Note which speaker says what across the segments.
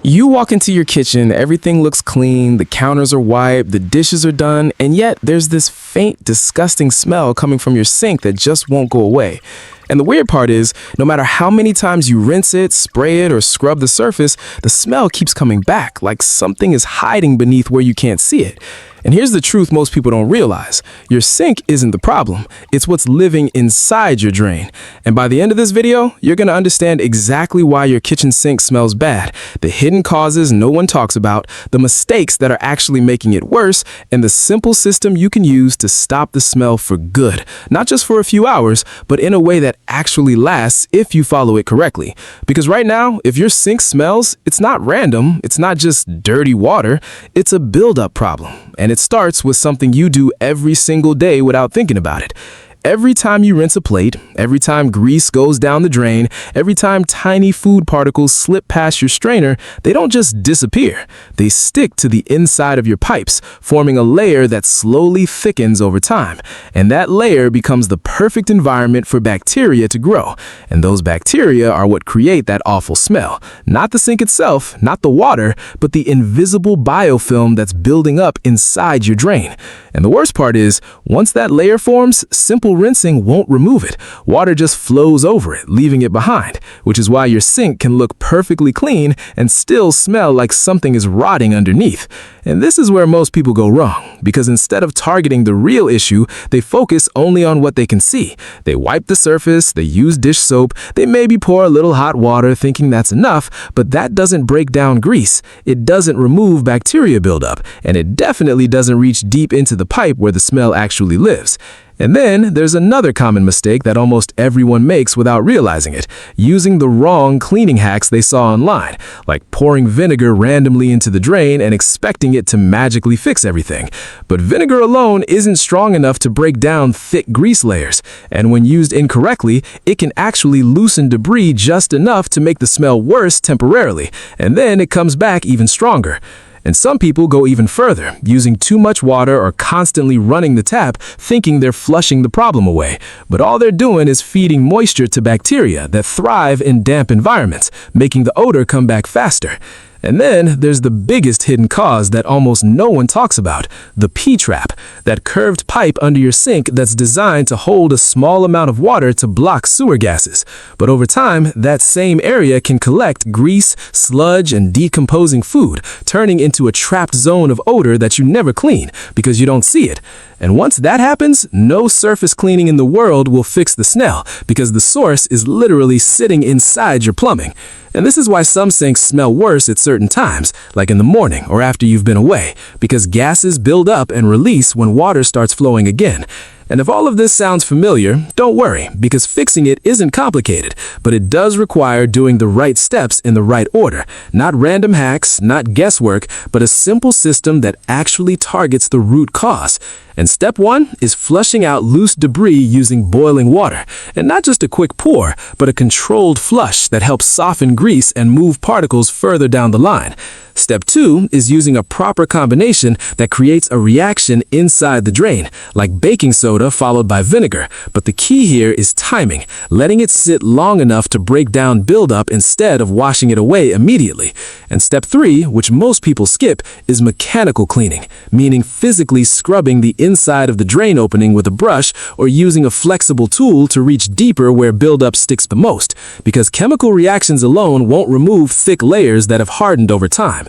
Speaker 1: You walk into your kitchen, everything looks clean, the counters are wiped, the dishes are done, and yet there's this faint, disgusting smell coming from your sink that just won't go away. And the weird part is, no matter how many times you rinse it, spray it, or scrub the surface, the smell keeps coming back, like something is hiding beneath where you can't see it. And here's the truth most people don't realize. Your sink isn't the problem. It's what's living inside your drain. And by the end of this video, you're going to understand exactly why your kitchen sink smells bad, the hidden causes no one talks about, the mistakes that are actually making it worse, and the simple system you can use to stop the smell for good. Not just for a few hours, but in a way that actually lasts if you follow it correctly. Because right now, if your sink smells, it's not random, it's not just dirty water, it's a buildup problem. And it starts with something you do every single day without thinking about it. Every time you rinse a plate, every time grease goes down the drain, every time tiny food particles slip past your strainer, they don't just disappear. They stick to the inside of your pipes, forming a layer that slowly thickens over time. And that layer becomes the perfect environment for bacteria to grow. And those bacteria are what create that awful smell. Not the sink itself, not the water, but the invisible biofilm that's building up inside your drain. And the worst part is, once that layer forms, simple rinsing won't remove it. Water just flows over it, leaving it behind, which is why your sink can look perfectly clean and still smell like something is rotting underneath. And this is where most people go wrong, because instead of targeting the real issue, they focus only on what they can see. They wipe the surface, they use dish soap, they maybe pour a little hot water thinking that's enough, but that doesn't break down grease. It doesn't remove bacteria buildup, and it definitely doesn't reach deep into the pipe where the smell actually lives. And then there's another common mistake that almost everyone makes without realizing it, using the wrong cleaning hacks they saw online, like pouring vinegar randomly into the drain and expecting it to magically fix everything. But vinegar alone isn't strong enough to break down thick grease layers, and when used incorrectly, it can actually loosen debris just enough to make the smell worse temporarily, and then it comes back even stronger. And some people go even further, using too much water or constantly running the tap, thinking they're flushing the problem away. But all they're doing is feeding moisture to bacteria that thrive in damp environments, making the odor come back faster. And then there's the biggest hidden cause that almost no one talks about, the P-trap, that curved pipe under your sink that's designed to hold a small amount of water to block sewer gases. But over time, that same area can collect grease, sludge, and decomposing food, turning into a trapped zone of odor that you never clean because you don't see it. And once that happens, no surface cleaning in the world will fix the smell because the source is literally sitting inside your plumbing. And this is why some sinks smell worse at certain times, like in the morning or after you've been away, because gases build up and release when water starts flowing again. And if all of this sounds familiar, don't worry, because fixing it isn't complicated, but it does require doing the right steps in the right order. Not random hacks, not guesswork, but a simple system that actually targets the root cause. And step one is flushing out loose debris using boiling water. And not just a quick pour, but a controlled flush that helps soften grease and move particles further down the line. Step two is using a proper combination that creates a reaction inside the drain, like baking soda followed by vinegar. But the key here is timing, letting it sit long enough to break down buildup instead of washing it away immediately. And step three, which most people skip, is mechanical cleaning, meaning physically scrubbing the inside of the drain opening with a brush or using a flexible tool to reach deeper where buildup sticks the most, because chemical reactions alone won't remove thick layers that have hardened over time.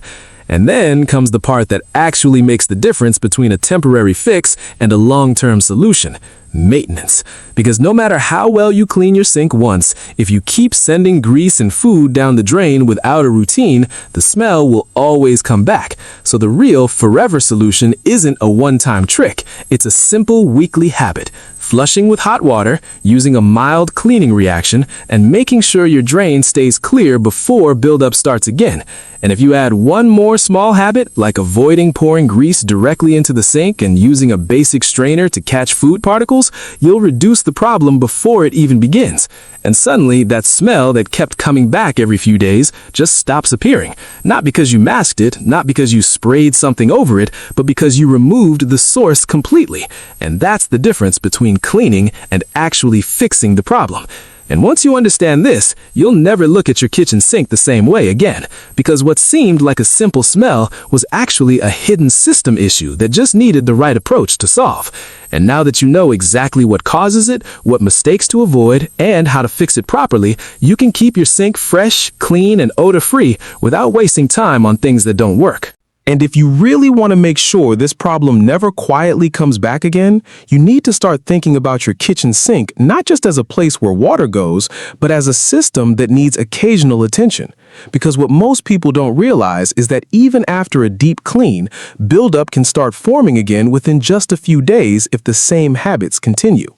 Speaker 1: And then comes the part that actually makes the difference between a temporary fix and a long-term solution: maintenance. Because no matter how well you clean your sink once, if you keep sending grease and food down the drain without a routine, the smell will always come back. So the real forever solution isn't a one-time trick. It's a simple weekly habit: flushing with hot water, using a mild cleaning reaction, and making sure your drain stays clear before buildup starts again. And if you add one more small habit, like avoiding pouring grease directly into the sink and using a basic strainer to catch food particles, you'll reduce the problem before it even begins. And suddenly, that smell that kept coming back every few days just stops appearing. Not because you masked it, not because you sprayed something over it, but because you removed the source completely. And that's the difference between cleaning and actually fixing the problem. And once you understand this, you'll never look at your kitchen sink the same way again, because what seemed like a simple smell was actually a hidden system issue that just needed the right approach to solve. And now that you know exactly what causes it, what mistakes to avoid, and how to fix it properly, you can keep your sink fresh, clean, and odor-free without wasting time on things that don't work. And if you really want to make sure this problem never quietly comes back again, you need to start thinking about your kitchen sink not just as a place where water goes, but as a system that needs occasional attention. Because what most people don't realize is that even after a deep clean, buildup can start forming again within just a few days if the same habits continue.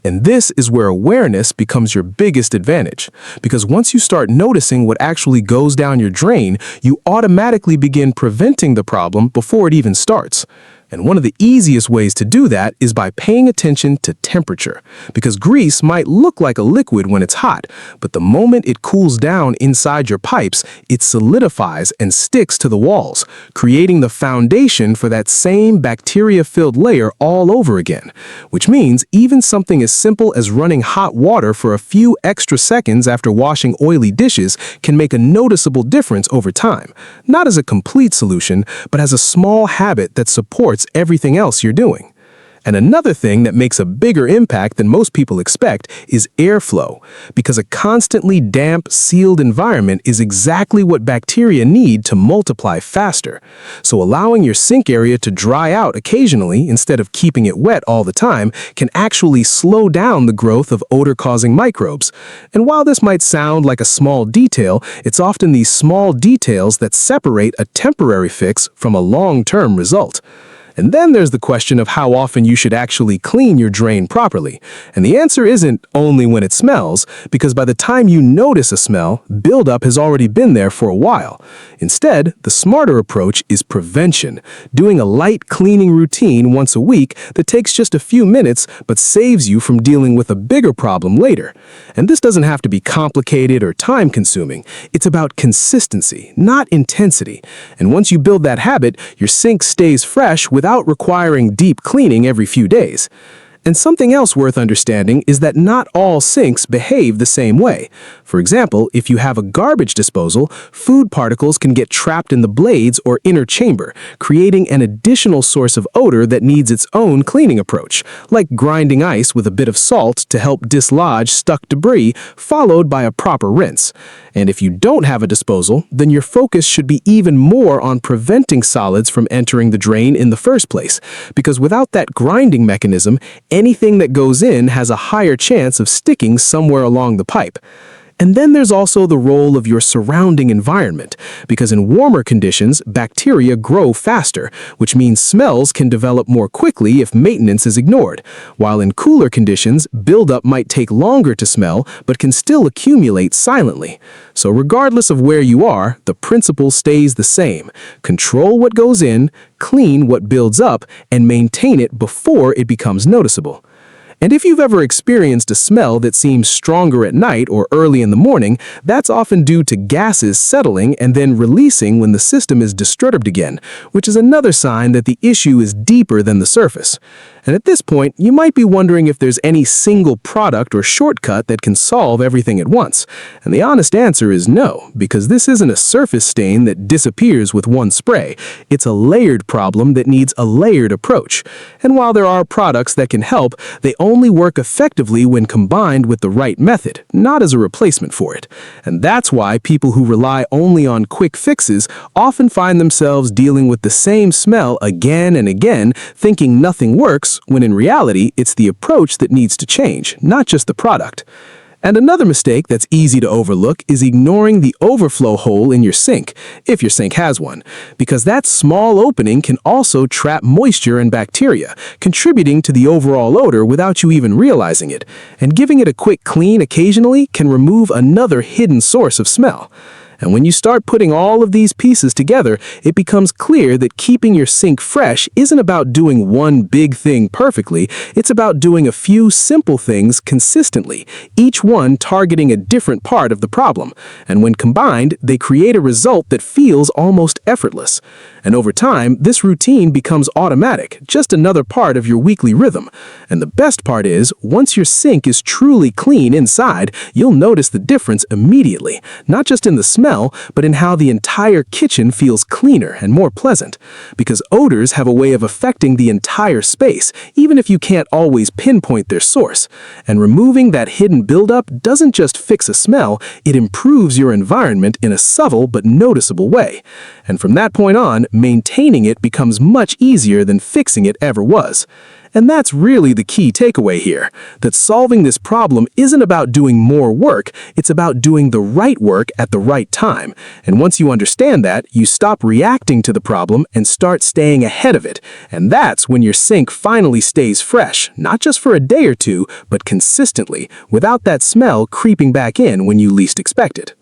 Speaker 1: And this is where awareness becomes your biggest advantage. Because once you start noticing what actually goes down your drain, you automatically begin preventing the problem before it even starts. And one of the easiest ways to do that is by paying attention to temperature, because grease might look like a liquid when it's hot, but the moment it cools down inside your pipes, it solidifies and sticks to the walls, creating the foundation for that same bacteria-filled layer all over again. Which means even something as simple as running hot water for a few extra seconds after washing oily dishes can make a noticeable difference over time, not as a complete solution, but as a small habit that supports everything else you're doing. And another thing that makes a bigger impact than most people expect is airflow, because a constantly damp, sealed environment is exactly what bacteria need to multiply faster. So allowing your sink area to dry out occasionally instead of keeping it wet all the time can actually slow down the growth of odor-causing microbes. And while this might sound like a small detail, it's often these small details that separate a temporary fix from a long-term result. And then there's the question of how often you should actually clean your drain properly. And the answer isn't only when it smells, because by the time you notice a smell, buildup has already been there for a while. Instead, the smarter approach is prevention, doing a light cleaning routine once a week that takes just a few minutes but saves you from dealing with a bigger problem later. And this doesn't have to be complicated or time-consuming. It's about consistency, not intensity. And once you build that habit, your sink stays fresh without requiring deep cleaning every few days. And something else worth understanding is that not all sinks behave the same way. For example, if you have a garbage disposal, food particles can get trapped in the blades or inner chamber, creating an additional source of odor that needs its own cleaning approach, like grinding ice with a bit of salt to help dislodge stuck debris, followed by a proper rinse. And if you don't have a disposal, then your focus should be even more on preventing solids from entering the drain in the first place, because without that grinding mechanism, anything that goes in has a higher chance of sticking somewhere along the pipe. And then there's also the role of your surrounding environment, because in warmer conditions, bacteria grow faster, which means smells can develop more quickly if maintenance is ignored, while in cooler conditions, buildup might take longer to smell, but can still accumulate silently. So regardless of where you are, the principle stays the same. Control what goes in, clean what builds up, and maintain it before it becomes noticeable. And if you've ever experienced a smell that seems stronger at night or early in the morning, that's often due to gases settling and then releasing when the system is disturbed again, which is another sign that the issue is deeper than the surface. And at this point, you might be wondering if there's any single product or shortcut that can solve everything at once. And the honest answer is no, because this isn't a surface stain that disappears with one spray. It's a layered problem that needs a layered approach. And while there are products that can help, they only work effectively when combined with the right method, not as a replacement for it. And that's why people who rely only on quick fixes often find themselves dealing with the same smell again and again, thinking nothing works, when in reality, it's the approach that needs to change, not just the product. And another mistake that's easy to overlook is ignoring the overflow hole in your sink, if your sink has one, because that small opening can also trap moisture and bacteria, contributing to the overall odor without you even realizing it. And giving it a quick clean occasionally can remove another hidden source of smell. And when you start putting all of these pieces together, it becomes clear that keeping your sink fresh isn't about doing one big thing perfectly, it's about doing a few simple things consistently, each one targeting a different part of the problem. And when combined, they create a result that feels almost effortless. And over time, this routine becomes automatic, just another part of your weekly rhythm. And the best part is, once your sink is truly clean inside, you'll notice the difference immediately, not just in the smell, but in how the entire kitchen feels cleaner and more pleasant. Because odors have a way of affecting the entire space, even if you can't always pinpoint their source. And removing that hidden buildup doesn't just fix a smell, it improves your environment in a subtle but noticeable way. And from that point on, maintaining it becomes much easier than fixing it ever was. And that's really the key takeaway here, that solving this problem isn't about doing more work, it's about doing the right work at the right time. And once you understand that, you stop reacting to the problem and start staying ahead of it. And that's when your sink finally stays fresh, not just for a day or two, but consistently, without that smell creeping back in when you least expect it.